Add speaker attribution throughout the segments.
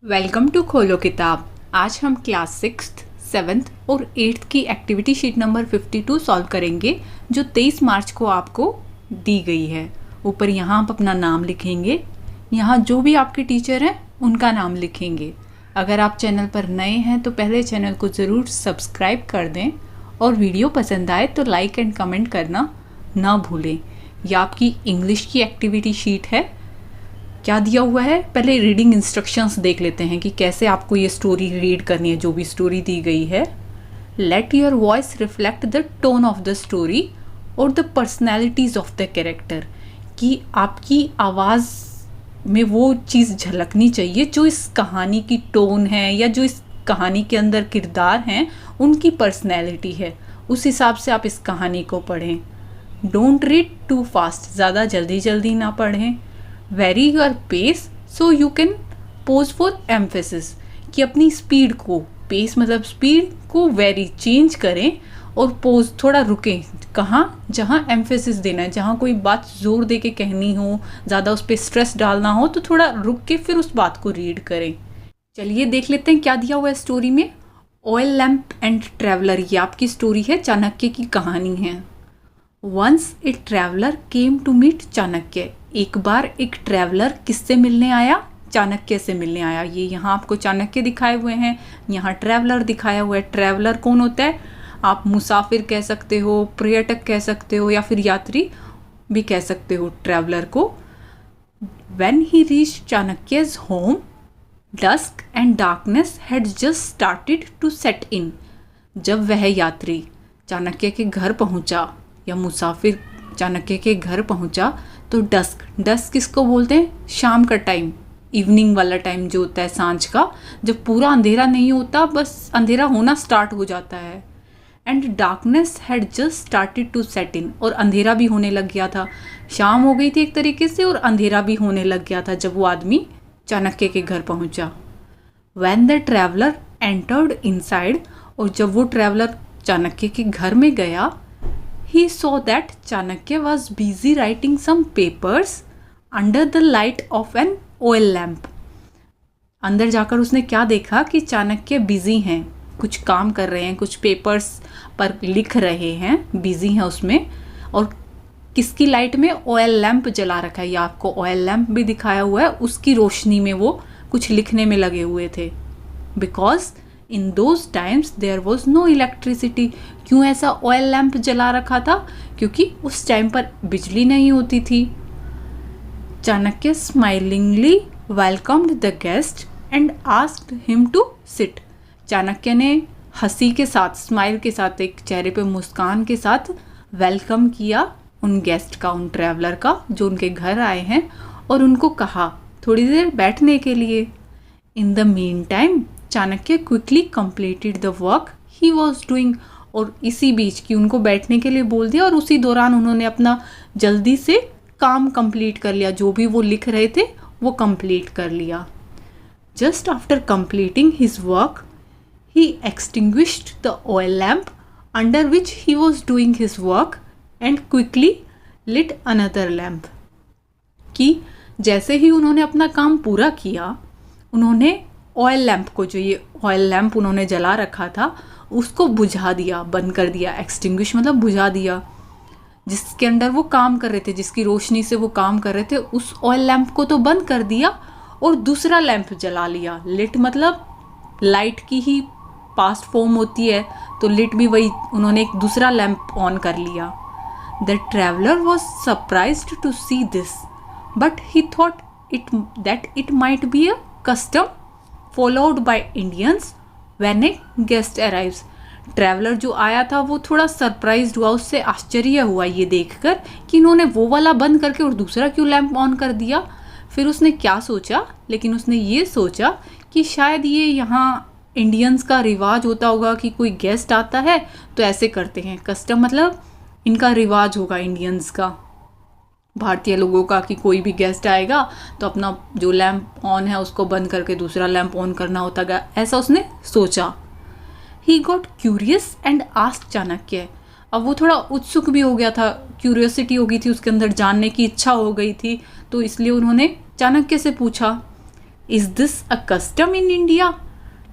Speaker 1: Welcome to खोलो किताब। आज हम क्लास 6th, 7th और 8th की एक्टिविटी शीट नंबर 52 सॉल्व करेंगे जो 23 मार्च को आपको दी गई है। ऊपर यहाँ आप अपना नाम लिखेंगे, यहाँ जो भी आपके टीचर हैं उनका नाम लिखेंगे। अगर आप चैनल पर नए हैं तो पहले चैनल को ज़रूर सब्सक्राइब कर दें और वीडियो पसंद आए तो लाइक एंड कमेंट करना ना भूलें। यह आपकी इंग्लिश की एक्टिविटी शीट है। क्या दिया हुआ है, पहले रीडिंग इंस्ट्रक्शंस देख लेते हैं कि कैसे आपको ये स्टोरी रीड करनी है। जो भी स्टोरी दी गई है, let your voice reflect the tone of the story और the personalities of the character, कि आपकी आवाज़ में वो चीज़ झलकनी चाहिए जो इस कहानी की टोन है या जो इस कहानी के अंदर किरदार हैं उनकी पर्सनैलिटी है। उस हिसाब से आप इस कहानी को पढ़ें। डोंट रीड टू फास्ट, ज़्यादा जल्दी जल्दी ना पढ़ें। Vary your pace so you can pause for emphasis, कि अपनी स्पीड को, पेस मतलब स्पीड को वेरी चेंज करें और पोज थोड़ा रुकें। कहाँ? जहाँ एम्फेसिस देना है, जहाँ कोई बात जोर दे के कहनी हो, ज़्यादा उस पर स्ट्रेस डालना हो तो थोड़ा रुक के फिर उस बात को रीड करें। चलिए देख लेते हैं क्या दिया हुआ है स्टोरी में। ऑयल लैम्प एंड ट्रैवलर, ये आपकी स्टोरी है, चाणक्य की कहानी है। Once a traveller came to meet Chanakya, एक बार एक ट्रैवलर किससे मिलने आया? चाणक्य से मिलने आया। ये यहाँ आपको चाणक्य दिखाए हुए हैं, यहाँ ट्रैवलर दिखाया हुआ है। ट्रैवलर कौन होता है? आप मुसाफिर कह सकते हो, पर्यटक कह सकते हो या फिर यात्री भी कह सकते हो ट्रैवलर को। When he reached Chanakya's home, dusk and darkness had just started to set in, जब वह यात्री चाणक्य के घर पहुंचा या मुसाफिर चाणक्य के घर पहुंचा तो डस्क किसको बोलते हैं? शाम का टाइम, इवनिंग वाला टाइम जो होता है सांझ का, जब पूरा अंधेरा नहीं होता, बस अंधेरा होना स्टार्ट हो जाता है। And darkness had just started to set in, और अंधेरा भी होने लग गया था। शाम हो गई थी एक तरीके से और अंधेरा भी होने लग गया था जब वो आदमी चाणक्य के घर पहुंचा। When the traveller entered inside, और जब वो ट्रैवलर चाणक्य के घर में गया, he saw that Chanakya was busy writing some papers under the light of an oil lamp. अंदर जाकर उसने क्या देखा कि चाणक्य बिजी हैं, कुछ काम कर रहे हैं, कुछ पेपर्स पर लिख रहे हैं, बिजी हैं उसमें। और किसकी लाइट में? ऑयल लैम्प जला रखा है, या आपको ऑयल लैम्प भी दिखाया हुआ है, उसकी रोशनी में वो कुछ लिखने में लगे हुए थे। Because in those times there was no electricity. क्यों ऐसा ऑयल लैम्प जला रखा था? क्योंकि उस टाइम पर बिजली नहीं होती थी। Chanakya smilingly welcomed the guest and asked him to sit. Chanakya ने हंसी के साथ, स्माइल के साथ, एक चेहरे पे मुस्कान के साथ वेलकम किया उन गेस्ट का, उन ट्रैवलर का जो उनके घर आए हैं, और उनको कहा थोड़ी देर बैठने के लिए। In the mean time Chanakya quickly completed the work he was doing, और इसी बीच की उनको बैठने के लिए बोल दिया और उसी दौरान उन्होंने अपना जल्दी से काम कंप्लीट कर लिया, जो भी वो लिख रहे थे वो कंप्लीट कर लिया। Just after completing his work he extinguished the oil lamp under which he was doing his work and quickly lit another lamp, कि जैसे ही उन्होंने अपना काम पूरा किया, उन्होंने ऑयल लैम्प को, जो ये ऑयल लैम्प उन्होंने जला रखा था, उसको बुझा दिया, बंद कर दिया। एक्सटिंग्विश मतलब बुझा दिया। जिसके अंदर वो काम कर रहे थे, जिसकी रोशनी से वो काम कर रहे थे, उस ऑयल लैम्प को तो बंद कर दिया और दूसरा लैम्प जला लिया। लिट मतलब लाइट की ही पास्ट फॉर्म होती है, तो लिट भी वही, उन्होंने एक दूसरा लैम्प ऑन कर लिया। The traveller was surprised to see this but he thought that it might be a custom followed by Indians when a guest arrives. Traveller जो आया था वो थोड़ा सरप्राइज्ड हुआ, उससे आश्चर्य हुआ ये देखकर कि इन्होंने वो वाला बंद करके और दूसरा क्यों लैम्प ऑन कर दिया। फिर उसने क्या सोचा, लेकिन उसने ये सोचा कि शायद ये यहाँ इंडियंस का रिवाज होता होगा कि कोई गेस्ट आता है तो ऐसे करते हैं। कस्टम मतलब इनका रिवाज होगा इंडियंस का, भारतीय लोगों का, कि कोई भी गेस्ट आएगा तो अपना जो लैम्प ऑन है उसको बंद करके दूसरा लैम्प ऑन करना होता है, ऐसा उसने सोचा। He got curious and asked Chanakya, अब वो थोड़ा उत्सुक भी हो गया था, क्यूरियोसिटी हो गई थी उसके अंदर, जानने की इच्छा हो गई थी, तो इसलिए उन्होंने चाणक्य से पूछा is this a custom in India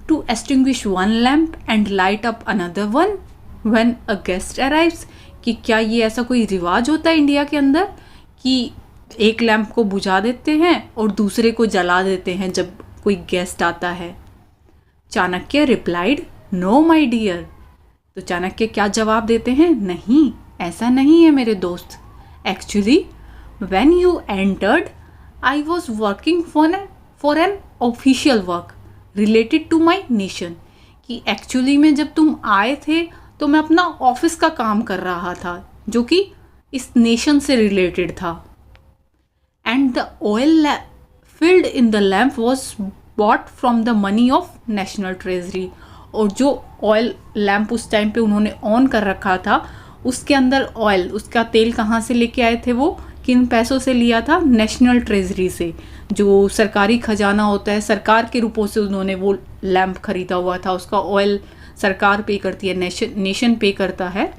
Speaker 1: to extinguish one lamp and light up another one when a guest arrives? कि क्या ये ऐसा कोई रिवाज होता है इंडिया के अंदर कि एक लैंप को बुझा देते हैं और दूसरे को जला देते हैं जब कोई गेस्ट आता है? Chanakya replied, no my dear. तो चाणक्य क्या जवाब देते हैं? नहीं, ऐसा नहीं है मेरे दोस्त। Actually when you entered I was working for an official work related to my nation. कि एक्चुअली में जब तुम आए थे तो मैं अपना ऑफिस का काम कर रहा था जो कि इस नेशन से रिलेटेड था। And the oil filled in the lamp was bought from the money of national treasury. और जो ऑयल लैम्प उस टाइम पे उन्होंने ऑन कर रखा था उसके अंदर ऑयल, उसका तेल कहाँ से लेके आए थे? वो किन पैसों से लिया था? नेशनल ट्रेजरी से, जो सरकारी खजाना होता है, सरकार के रूपों से उन्होंने वो लैम्प खरीदा हुआ था। उसका ऑयल सरकार पे करती है, नेशन पे करता है।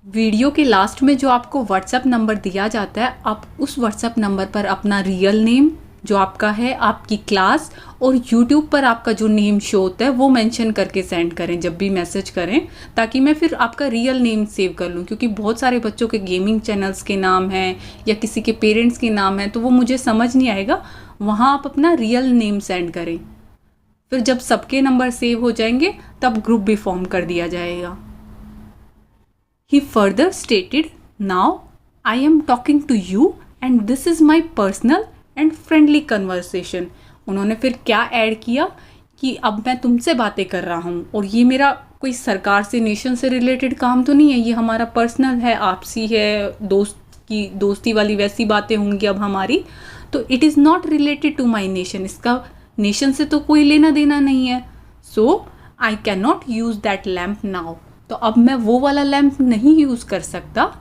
Speaker 1: वीडियो के लास्ट में जो आपको व्हाट्सएप नंबर दिया जाता है, आप उस व्हाट्सएप नंबर पर अपना रियल नेम जो आपका है, आपकी क्लास और यूट्यूब पर आपका जो नेम शो होता है वो मेंशन करके सेंड करें जब भी मैसेज करें, ताकि मैं फिर आपका रियल नेम सेव कर लूँ। क्योंकि बहुत सारे बच्चों के गेमिंग चैनल्स के नाम हैं या किसी के पेरेंट्स के नाम हैं, तो वो मुझे समझ नहीं आएगा। वहाँ आप अपना रियल नेम सेंड करें, फिर जब सबके नंबर सेव हो जाएंगे तब ग्रुप भी फॉर्म कर दिया जाएगा। He further stated, now I am talking to you and this is my personal and friendly conversation. उन्होंने फिर क्या ऐड किया कि अब मैं तुमसे बातें कर रहा हूँ और ये मेरा कोई सरकार से, नेशन से रिलेटेड काम तो नहीं है, ये हमारा पर्सनल है, आपसी है, दोस्ती वाली वैसी बातें होंगी अब हमारी। तो it is not related to my nation, इसका नेशन से तो कोई लेना देना नहीं है। So I can not use that lamp now. तो अब मैं वो वाला लैम्प नहीं यूज़ कर सकता,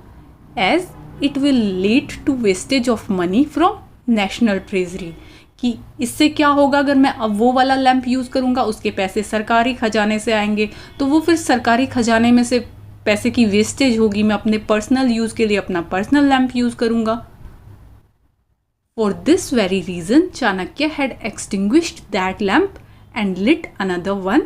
Speaker 1: as it will lead to wastage of money from national treasury. कि इससे क्या होगा, अगर मैं अब वो वाला लैम्प यूज़ करूँगा उसके पैसे सरकारी खजाने से आएंगे, तो वो फिर सरकारी खजाने में से पैसे की वेस्टेज होगी। मैं अपने पर्सनल यूज़ के लिए अपना पर्सनल लैम्प यूज़ करूँगा। For this very reason Chanakya had extinguished that lamp and lit another one,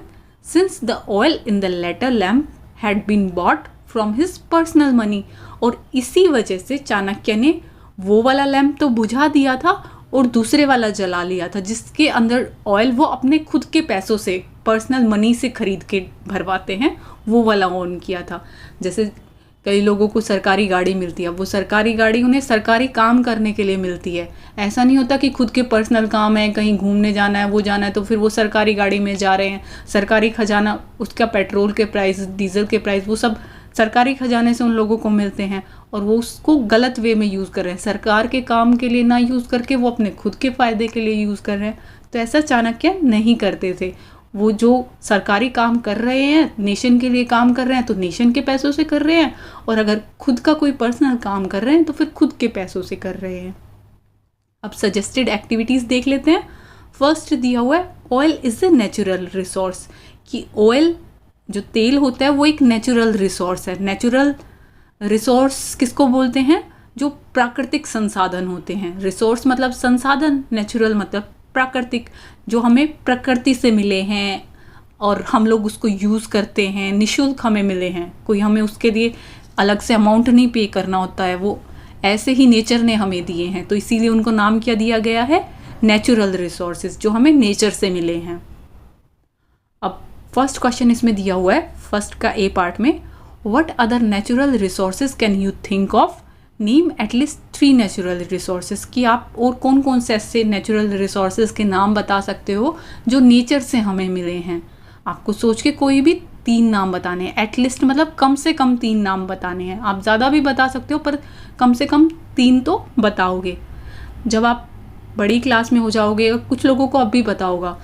Speaker 1: since the oil in the latter lamp had been bought from his personal money. और इसी वजह से चाणक्य ने वो वाला लैम्प तो बुझा दिया था और दूसरे वाला जला लिया था, जिसके अंदर ऑयल वो अपने खुद के पैसों से, पर्सनल मनी से खरीद के भरवाते हैं, वो वाला ऑन किया था। जैसे कई लोगों को सरकारी गाड़ी मिलती है, वो सरकारी गाड़ी उन्हें सरकारी काम करने के लिए मिलती है। ऐसा नहीं होता कि खुद के पर्सनल काम है, कहीं घूमने जाना है, वो जाना है तो फिर वो सरकारी गाड़ी में जा रहे हैं। सरकारी खजाना, उसका पेट्रोल के प्राइस, डीजल के प्राइस, वो सब सरकारी खजाने से उन लोगों को मिलते हैं और वो उसको गलत वे में यूज़ कर रहे हैं। सरकार के काम के लिए ना यूज़ करके वो अपने खुद के फ़ायदे के लिए यूज़ कर रहे हैं। तो ऐसा चाणक्य नहीं करते थे। वो जो सरकारी काम कर रहे हैं, नेशन के लिए काम कर रहे हैं, तो नेशन के पैसों से कर रहे हैं, और अगर खुद का कोई पर्सनल काम कर रहे हैं तो फिर खुद के पैसों से कर रहे हैं। अब सजेस्टेड एक्टिविटीज़ देख लेते हैं। फर्स्ट दिया हुआ है, oil is a natural resource. कि ऑयल जो तेल होता है वो एक नेचुरल रिसोर्स है। नेचुरल रिसोर्स किसको बोलते हैं? जो प्राकृतिक संसाधन होते हैं। रिसोर्स मतलब संसाधन, नेचुरल मतलब प्राकृतिक, जो हमें प्रकृति से मिले हैं और हम लोग उसको यूज़ करते हैं, निःशुल्क हमें मिले हैं। कोई हमें उसके लिए अलग से अमाउंट नहीं पे करना होता है, वो ऐसे ही नेचर ने हमें दिए हैं। तो इसीलिए उनको नाम क्या दिया गया है? नेचुरल रिसोर्सेज, जो हमें नेचर से मिले हैं। अब फर्स्ट क्वेश्चन इसमें दिया हुआ है, फर्स्ट का ए पार्ट में, what other natural resources can you think of? Name at least 3 natural resources. कि आप और कौन कौन से ऐसे नेचुरल रिसोर्सेज के नाम बता सकते हो जो नेचर से हमें मिले हैं। आपको सोच के कोई भी 3 नाम बताने हैं। एटलीस्ट मतलब कम से कम 3 नाम बताने हैं। आप ज़्यादा भी बता सकते हो, पर कम से कम 3 तो बताओगे। जब आप बड़ी क्लास में हो जाओगे, कुछ लोगों को अब भी पता होगा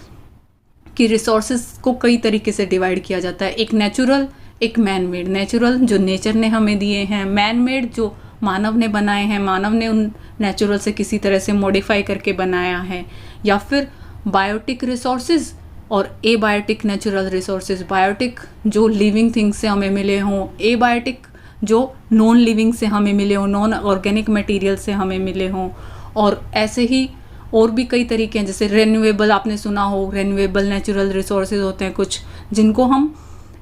Speaker 1: कि रिसोर्सेज को कई तरीके से डिवाइड किया जाता है। एक नेचुरल, एक मैन मेड। नेचुरल जो नेचर ने हमें दिए हैं, मैन मेड जो मानव ने बनाए हैं, मानव ने उन नेचुरल से किसी तरह से मॉडिफाई करके बनाया है। या फिर बायोटिक रिसोर्सेज और एबायोटिक नेचुरल रिसोर्सेज। बायोटिक जो लिविंग थिंग्स से हमें मिले हों, एबायोटिक जो नॉन लिविंग से हमें मिले हों, नॉन ऑर्गेनिक मटेरियल से हमें मिले हों। और ऐसे ही और भी कई तरीके हैं, जैसे रेन्यूएबल आपने सुना हो, रेन्यूएबल नेचुरल रिसोर्सेज होते हैं कुछ, जिनको हम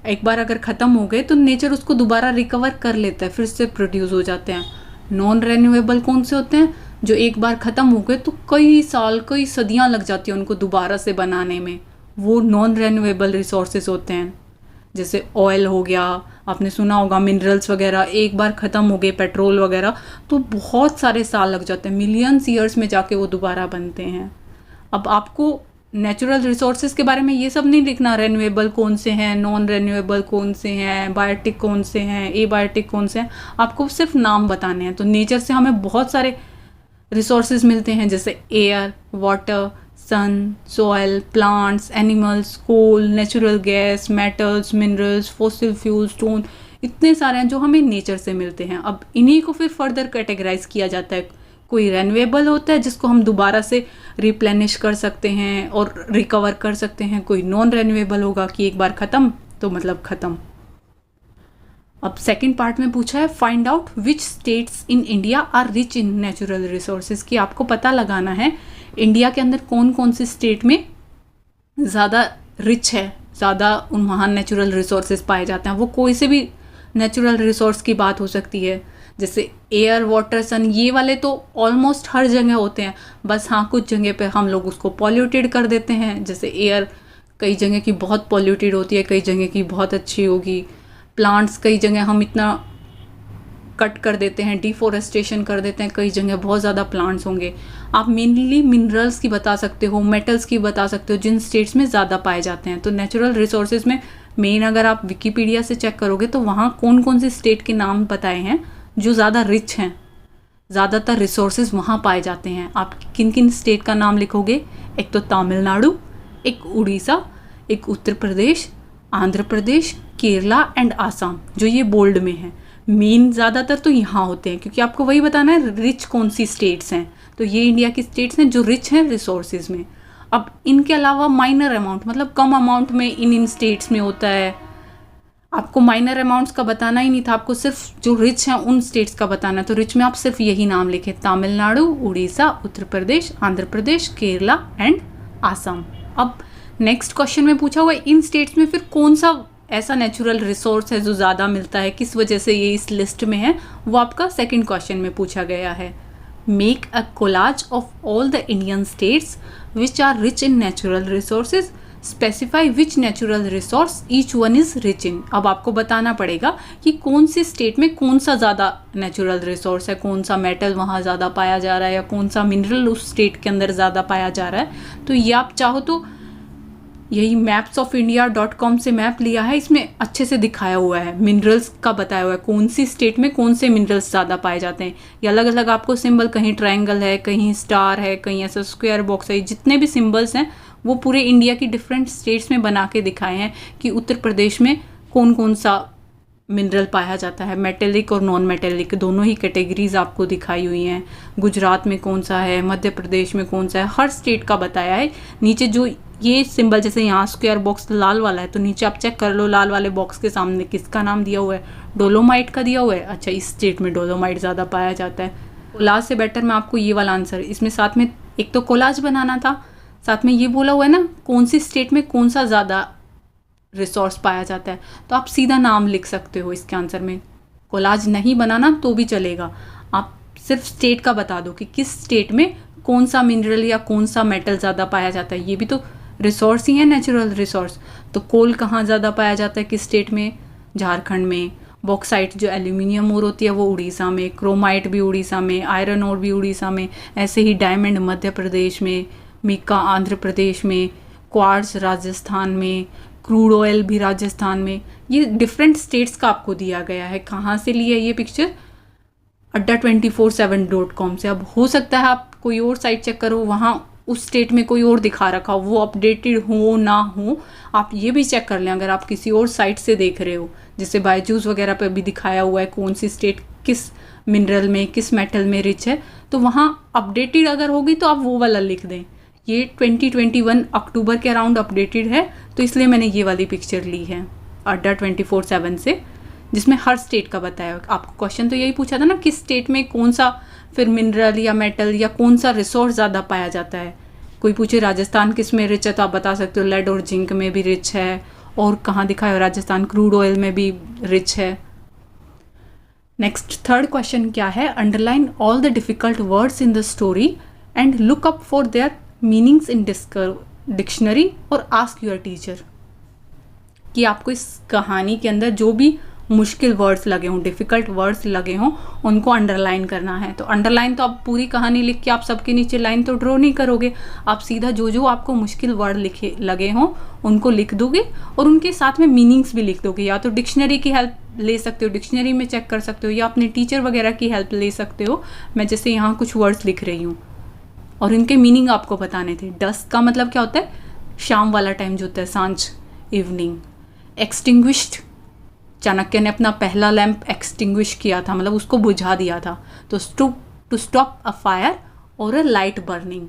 Speaker 1: एक बार अगर ख़त्म हो गए तो नेचर उसको दोबारा रिकवर कर लेता है, फिर से प्रोड्यूस हो जाते हैं। नॉन रेन्यूएबल कौन से होते हैं? जो एक बार ख़त्म हो गए तो कई साल कई सदियां लग जाती हैं उनको दोबारा से बनाने में, वो नॉन रेन्यूएबल रिसोर्सेज होते हैं। जैसे ऑयल हो गया, आपने सुना होगा, मिनरल्स वगैरह एक बार ख़त्म हो गए, पेट्रोल वगैरह, तो बहुत सारे साल लग जाते हैं, मिलियंस ईयर्स में जाके वो दोबारा बनते हैं। अब आपको नेचुरल रिसोर्सेज के बारे में ये सब नहीं लिखना, रेन्यूएबल कौन से हैं, नॉन रेन्यूएबल कौन से हैं, बायोटिक कौन से हैं, एबायोटिक कौन से हैं, आपको सिर्फ नाम बताने हैं। तो नेचर से हमें बहुत सारे रिसोर्सेज मिलते हैं, जैसे air, water, sun, soil, plants, animals, coal, natural gas, metals, minerals, fossil fuel, stone, इतने सारे हैं जो हमें नेचर से मिलते हैं। अब इन्हीं को फिर फर्दर कैटेगराइज किया जाता है। कोई रेन्यूएबल होता है जिसको हम दोबारा से रिप्लेनिश कर सकते हैं और रिकवर कर सकते हैं, कोई नॉन रेन्यूएबल होगा कि एक बार ख़त्म तो मतलब ख़त्म। अब सेकंड पार्ट में पूछा है find out which states in India are rich in natural resources, कि आपको पता लगाना है इंडिया के अंदर कौन कौन से स्टेट में ज़्यादा रिच है, ज़्यादा उन महान नेचुरल रिसोर्सेज पाए जाते हैं। वो कोई से भी नेचुरल रिसोर्स की बात हो सकती है, जैसे एयर, वाटर, सन, ये वाले तो ऑलमोस्ट हर जगह होते हैं, बस हाँ कुछ जगह पे हम लोग उसको पॉल्यूटेड कर देते हैं। जैसे एयर कई जगह की बहुत पॉल्यूटेड होती है, कई जगह की बहुत अच्छी होगी। प्लांट्स कई जगह हम इतना कट कर देते हैं, डिफोरेस्टेशन कर देते हैं, कई जगह बहुत ज़्यादा प्लांट्स होंगे। आप मेनली मिनरल्स की बता सकते हो, मेटल्स की बता सकते हो, जिन स्टेट्स में ज़्यादा पाए जाते हैं। तो नेचुरल रिसोर्सेज में मेन अगर आप विकीपीडिया से चेक करोगे तो वहाँ कौन कौन से स्टेट के नाम बताए हैं जो ज़्यादा रिच हैं, ज़्यादातर रिसोर्सेज वहाँ पाए जाते हैं। आप किन किन स्टेट का नाम लिखोगे? एक तो तमिलनाडु, एक उड़ीसा, एक उत्तर प्रदेश, आंध्र प्रदेश, केरला एंड आसाम, जो ये बोल्ड में है। मेन ज़्यादातर तो यहाँ होते हैं, क्योंकि आपको वही बताना है रिच कौन सी स्टेट्स हैं। तो ये इंडिया की स्टेट्स हैं जो रिच हैं रिसोर्सेज में। अब इनके अलावा माइनर अमाउंट, मतलब कम अमाउंट में इन स्टेट्स में होता है। आपको माइनर अमाउंट्स का बताना ही नहीं था, आपको सिर्फ जो रिच हैं उन स्टेट्स का बताना है। तो रिच में आप सिर्फ यही नाम लिखें, तमिलनाडु, उड़ीसा, उत्तर प्रदेश, आंध्र प्रदेश, केरला एंड आसाम। अब नेक्स्ट क्वेश्चन में पूछा हुआ है इन स्टेट्स में फिर कौन सा ऐसा नेचुरल रिसोर्स है जो ज़्यादा मिलता है, किस वजह से ये इस लिस्ट में है, वो आपका सेकंड क्वेश्चन में पूछा गया है। Make a collage of all the Indian states which are rich in natural resources, specify which natural resource each one is rich in. अब आपको बताना पड़ेगा कि कौन सी स्टेट में कौन सा ज़्यादा नेचुरल रिसोर्स है, कौन सा मेटल वहाँ ज़्यादा पाया जा रहा है, या कौन सा मिनरल उस स्टेट के अंदर ज़्यादा पाया जा रहा है। तो ये आप चाहो तो यही mapsofIndia.com से मैप लिया है, इसमें अच्छे से दिखाया हुआ है, मिनरल्स का बताया हुआ है, कौन सी स्टेट में कौन से मिनरल्स ज़्यादा पाए जाते हैं। ये अलग अलग आपको सिंबल, कहीं ट्रायंगल है, कहीं स्टार है, कहीं ऐसा स्क्वायर बॉक्स है, जितने भी सिंबल्स हैं वो पूरे इंडिया की डिफरेंट स्टेट्स में बना के दिखाए हैं कि उत्तर प्रदेश में कौन कौन सा मिनरल पाया जाता है, मेटेलिक और नॉन मेटेलिक दोनों ही कैटेगरीज आपको दिखाई हुई हैं। गुजरात में कौन सा है, मध्य प्रदेश में कौन सा है, हर स्टेट का बताया है। नीचे जो ये सिंबल, जैसे यहाँ स्क्वायर बॉक्स लाल वाला है, तो नीचे आप चेक कर लो लाल वाले बॉक्स के सामने किसका नाम दिया हुआ है, डोलोमाइट का दिया हुआ है। अच्छा, इस स्टेट में डोलोमाइट ज़्यादा पाया जाता है। कोलाज से बेटर मैं आपको ये वाला आंसर, इसमें साथ में एक तो कोलाज बनाना था, साथ में ये बोला हुआ है ना कौन सी स्टेट में कौन सा ज़्यादा रिसोर्स पाया जाता है, तो आप सीधा नाम लिख सकते हो इसके आंसर में। कोलाज नहीं बनाना तो भी चलेगा, आप सिर्फ स्टेट का बता दो कि किस स्टेट में कौन सा मिनरल या कौन सा मेटल ज़्यादा पाया जाता है। ये भी तो रिसोर्स ही है, नेचुरल रिसोर्स। तो कोल कहाँ ज़्यादा पाया जाता है, किस स्टेट में? झारखंड में। बॉक्साइट जो एल्यूमिनियम ओर होती है वो उड़ीसा में, क्रोमाइट भी उड़ीसा में, आयरन ओर भी उड़ीसा में, ऐसे ही डायमंड मध्य प्रदेश में, मिका आंध्र प्रदेश में, क्वार्ट्ज राजस्थान में, क्रूड ऑयल भी राजस्थान में। ये डिफरेंट स्टेट्स का आपको दिया गया है। कहाँ से लिया ये पिक्चर? adda247.com से। अब हो सकता है आप कोई और साइट चेक करो, वहाँ उस स्टेट में कोई और दिखा रखा हो, वो अपडेटेड हो ना हो, आप ये भी चेक कर लें अगर आप किसी और साइट से देख रहे हो। जैसे बायजूस वगैरह पे भी दिखाया हुआ है कौन सी स्टेट किस मिनरल में, किस मेटल में रिच है, तो वहाँ अपडेटेड अगर होगी तो आप वो वाला लिख दें। ये 2021 अक्टूबर के अराउंड अपडेटेड है, तो इसलिए मैंने ये वाली पिक्चर ली है adda247 से। जिसमें हर स्टेट का बताया। आपको क्वेश्चन तो यही पूछा था ना, किस स्टेट में कौन सा फिर मिनरल या मेटल या कौन सा रिसोर्स ज़्यादा पाया जाता है। कोई पूछे राजस्थान किस में रिच है, तो आप बता सकते हो लेड और जिंक में भी रिच है, और कहाँ दिखाया राजस्थान क्रूड ऑयल में भी रिच है। नेक्स्ट थर्ड क्वेश्चन क्या है, underline all the difficult words in the story and look up for their meanings in dictionary और आस्क योर टीचर। कि आपको इस कहानी के अंदर जो भी मुश्किल वर्ड्स लगे हों, डिफ़िकल्ट वर्ड्स लगे हों, उनको अंडरलाइन करना है। तो अंडरलाइन तो आप पूरी कहानी लिख के आप सबके नीचे लाइन तो ड्रॉ नहीं करोगे, आप सीधा जो जो आपको मुश्किल वर्ड लिखे लगे हों उनको लिख दोगे और उनके साथ में मीनिंग्स भी लिख दोगे। या तो डिक्शनरी की हेल्प ले सकते हो, डिक्शनरी में चेक कर सकते हो, या अपने टीचर वगैरह की हेल्प ले सकते हो। मैं जैसे यहाँ कुछ वर्ड्स लिख रही हूँ और इनके मीनिंग आपको बताने थे। डस्क का मतलब क्या होता है, शाम वाला टाइम जो होता है, सांझ, इवनिंग। एक्सटिंग्विश्ड, चाणक्य ने अपना पहला लैंप एक्सटिंग्विश किया था, मतलब उसको बुझा दिया था। तो टू स्टॉप अ फायर और a light burning.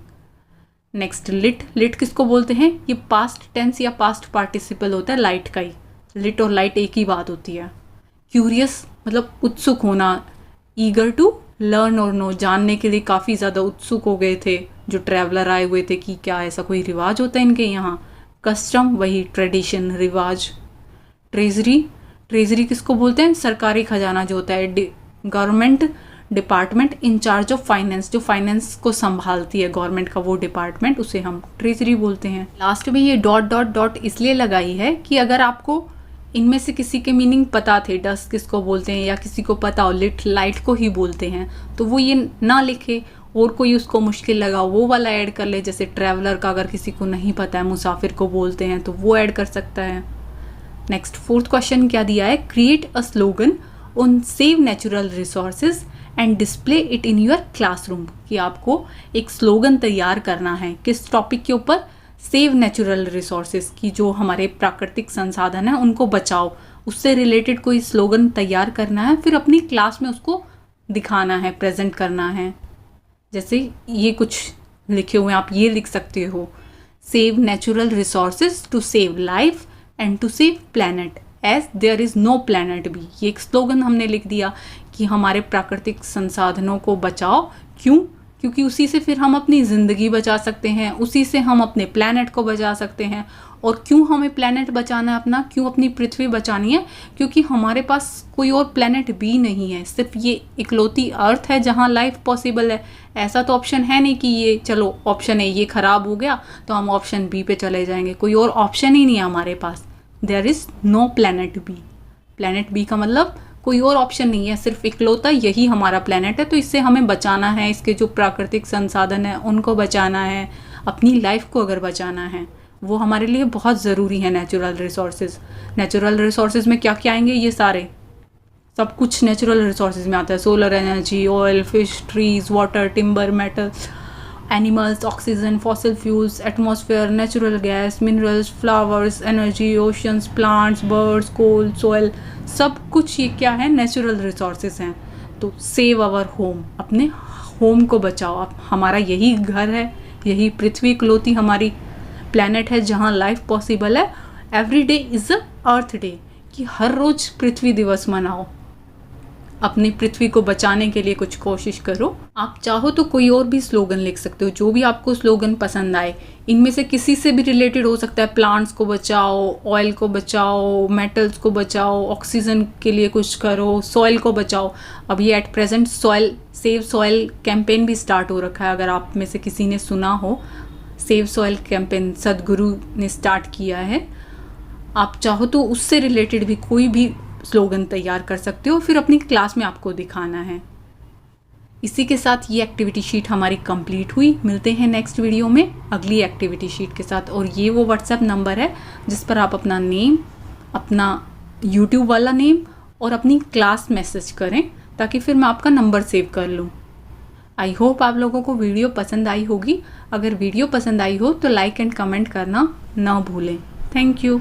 Speaker 1: Next lit, lit किसको बोलते हैं, ये पास्ट टेंस या पास्ट पार्टिसिपल होता है लाइट का ही। लिट और लाइट एक ही बात होती है। क्यूरियस मतलब उत्सुक होना, ईगर टू लर्न और नो, जानने के लिए काफ़ी ज़्यादा उत्सुक हो गए थे जो ट्रैवलर आए हुए थे कि क्या ऐसा कोई रिवाज होता है इनके यहाँ। कस्टम वही ट्रेडिशन, रिवाज। ट्रेजरी, ट्रेजरी किसको बोलते हैं, सरकारी खजाना जो होता है। Government department in charge of finance, जो फाइनेंस को संभालती है गवर्नमेंट का वो डिपार्टमेंट, उसे हम ट्रेजरी बोलते हैं। लास्ट में ये डॉट डॉट डॉट इसलिए लगाई है कि अगर आपको इनमें से किसी के मीनिंग पता थे, डस्ट किसको बोलते हैं, या किसी को पता हो लिट लाइट को ही बोलते हैं, तो वो ये ना लिखे और कोई उसको मुश्किल लगा वो वाला ऐड कर ले। जैसे ट्रैवलर का अगर किसी को नहीं पता है, मुसाफिर को बोलते हैं, तो वो ऐड कर सकता है। नेक्स्ट फोर्थ क्वेश्चन क्या दिया है, create a slogan on save natural resources and display it in your classroom. कि आपको एक स्लोगन तैयार करना है, किस टॉपिक के ऊपर, सेव नेचुरल रिसोर्सेज की, जो हमारे प्राकृतिक संसाधन हैं उनको बचाओ, उससे रिलेटेड कोई स्लोगन तैयार करना है, फिर अपनी क्लास में उसको दिखाना है, प्रेजेंट करना है। जैसे ये कुछ लिखे हुए हैं, आप ये लिख सकते हो, save natural resources to save life and to save planet as there is no planet B. ये एक स्लोगन हमने लिख दिया कि हमारे प्राकृतिक संसाधनों को बचाओ। क्यों? क्योंकि उसी से फिर हम अपनी ज़िंदगी बचा सकते हैं, उसी से हम अपने प्लैनेट को बचा सकते हैं। और क्यों हमें प्लैनेट बचाना है अपना, क्यों अपनी पृथ्वी बचानी है, क्योंकि हमारे पास कोई और प्लैनेट भी नहीं है, सिर्फ ये इकलौती अर्थ है जहाँ लाइफ पॉसिबल है। ऐसा तो ऑप्शन है नहीं कि ये चलो ऑप्शन ए ये ख़राब हो गया तो हम ऑप्शन बी पे चले जाएंगे, कोई और ऑप्शन ही नहीं है हमारे पास। There is no planet B. Planet B का मतलब कोई और ऑप्शन नहीं है, सिर्फ इकलौता यही हमारा प्लैनेट है। तो इससे हमें बचाना है, इसके जो प्राकृतिक संसाधन है उनको बचाना है, अपनी लाइफ को अगर बचाना है, वो हमारे लिए बहुत ज़रूरी है। नेचुरल रिसोर्सेज, नेचुरल रिसोर्सेज में क्या क्या आएंगे, ये सारे सब कुछ नेचुरल रिसोर्सेज में आता है। Solar energy, oil, fish, trees, water, timber, metals, animals, oxygen, fossil fuels, atmosphere, natural gas, minerals, flowers, energy, oceans, plants, birds, coal, soil, सब कुछ ये क्या है, नेचुरल रिसोर्सेज हैं। तो सेव आवर होम, अपने होम को बचाओ। आप, हमारा यही घर है, यही पृथ्वी इकलौती हमारी प्लैनेट है जहाँ लाइफ पॉसिबल है। Every day is a earth day, कि हर रोज़ पृथ्वी दिवस मनाओ, अपनी पृथ्वी को बचाने के लिए कुछ कोशिश करो। आप चाहो तो कोई और भी स्लोगन लिख सकते हो, जो भी आपको स्लोगन पसंद आए। इनमें से किसी से भी रिलेटेड हो सकता है, प्लांट्स को बचाओ, ऑयल को बचाओ, मेटल्स को बचाओ, ऑक्सीजन के लिए कुछ करो, सॉइल को बचाओ। अभी at present soil save soil campaign भी स्टार्ट हो रखा है, अगर आप में से किसी ने सुना हो। सेव सॉइल कैंपेन सदगुरु ने स्टार्ट किया है। आप चाहो तो उससे रिलेटेड भी कोई भी स्लोगन तैयार कर सकते हो, फिर अपनी क्लास में आपको दिखाना है। इसी के साथ ये एक्टिविटी शीट हमारी कंप्लीट हुई। मिलते हैं नेक्स्ट वीडियो में अगली एक्टिविटी शीट के साथ। और ये वो व्हाट्सएप नंबर है जिस पर आप अपना नेम, अपना यूट्यूब वाला नेम और अपनी क्लास मैसेज करें, ताकि फिर मैं आपका नंबर सेव कर लूँ। आई होप आप लोगों को वीडियो पसंद आई होगी। अगर वीडियो पसंद आई हो तो लाइक एंड कमेंट करना ना भूलें। Thank you.